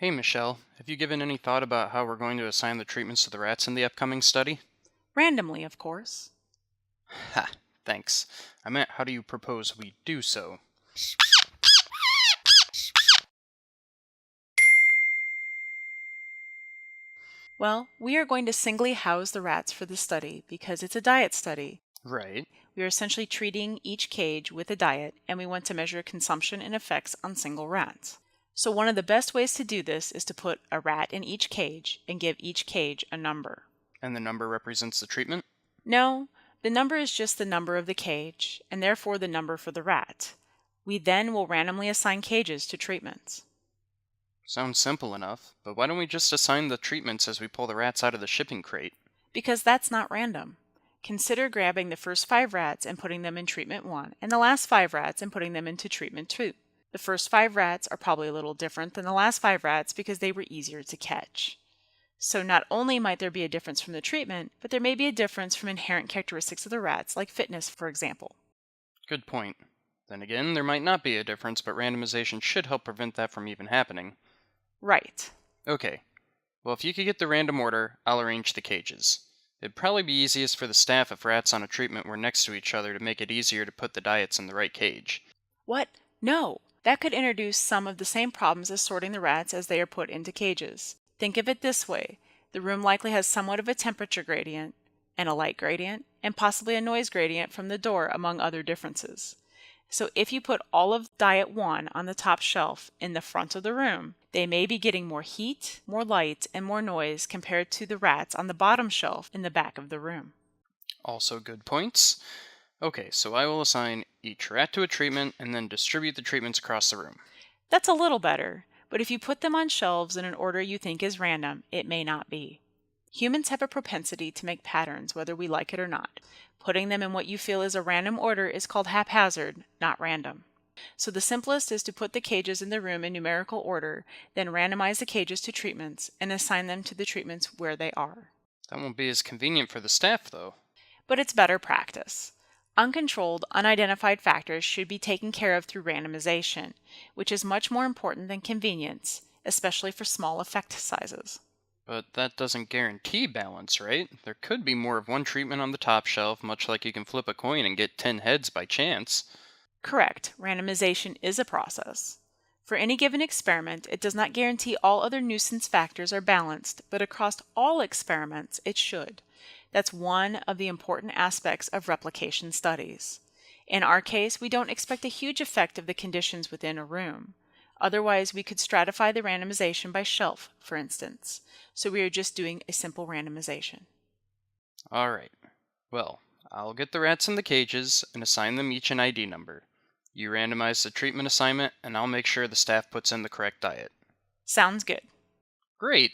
Hey Michelle, have you given any thought about how we're going to assign the treatments to the rats in the upcoming study? Randomly, of course. Ha, thanks. I meant how do you propose we do so? Well, we are going to singly house the rats for the study because it's a diet study. Right. We are essentially treating each cage with a diet, and we want to measure consumption and effects on single rats. So, one of the best ways to do this is to put a rat in each cage and give each cage a number. And the number represents the treatment? No, the number is just the number of the cage, and therefore the number for the rat. We then will randomly assign cages to treatments. Sounds simple enough, but why don't we just assign the treatments as we pull the rats out of the shipping crate? Because that's not random. Consider grabbing the first 5 rats and putting them in treatment 1, and the last 5 rats and putting them into treatment 2. The first 5 rats are probably a little different than the last 5 rats because they were easier to catch. So not only might there be a difference from the treatment, but there may be a difference from inherent characteristics of the rats, like fitness, for example. Good point. Then again, there might not be a difference, but randomization should help prevent that from even happening. Right. Okay. Well, if you could get the random order, I'll arrange the cages. It'd probably be easiest for the staff if rats on a treatment were next to each other to make it easier to put the diets in the right cage. What? No! That could introduce some of the same problems as sorting the rats as they are put into cages. Think of it this way. The room likely has somewhat of a temperature gradient, and a light gradient, and possibly a noise gradient from the door, among other differences. So if you put all of Diet 1 on the top shelf in the front of the room, they may be getting more heat, more light, and more noise compared to the rats on the bottom shelf in the back of the room. Also good points. Okay, so I will assign each rat to a treatment and then distribute the treatments across the room. That's a little better, but if you put them on shelves in an order you think is random, it may not be. Humans have a propensity to make patterns whether we like it or not. Putting them in what you feel is a random order is called haphazard, not random. So the simplest is to put the cages in the room in numerical order, then randomize the cages to treatments and assign them to the treatments where they are. That won't be as convenient for the staff, though. But it's better practice. Uncontrolled, unidentified factors should be taken care of through randomization, which is much more important than convenience, especially for small effect sizes. But that doesn't guarantee balance, right? There could be more of one treatment on the top shelf, much like you can flip a coin and get 10 heads by chance. Correct, randomization is a process. For any given experiment, it does not guarantee all other nuisance factors are balanced, but across all experiments, it should. That's one of the important aspects of replication studies. In our case, we don't expect a huge effect of the conditions within a room. Otherwise, we could stratify the randomization by shelf, for instance. So we are just doing a simple randomization. Alright. Well, I'll get the rats in the cages and assign them each an ID number. You randomize the treatment assignment, and I'll make sure the staff puts in the correct diet. Sounds good. Great!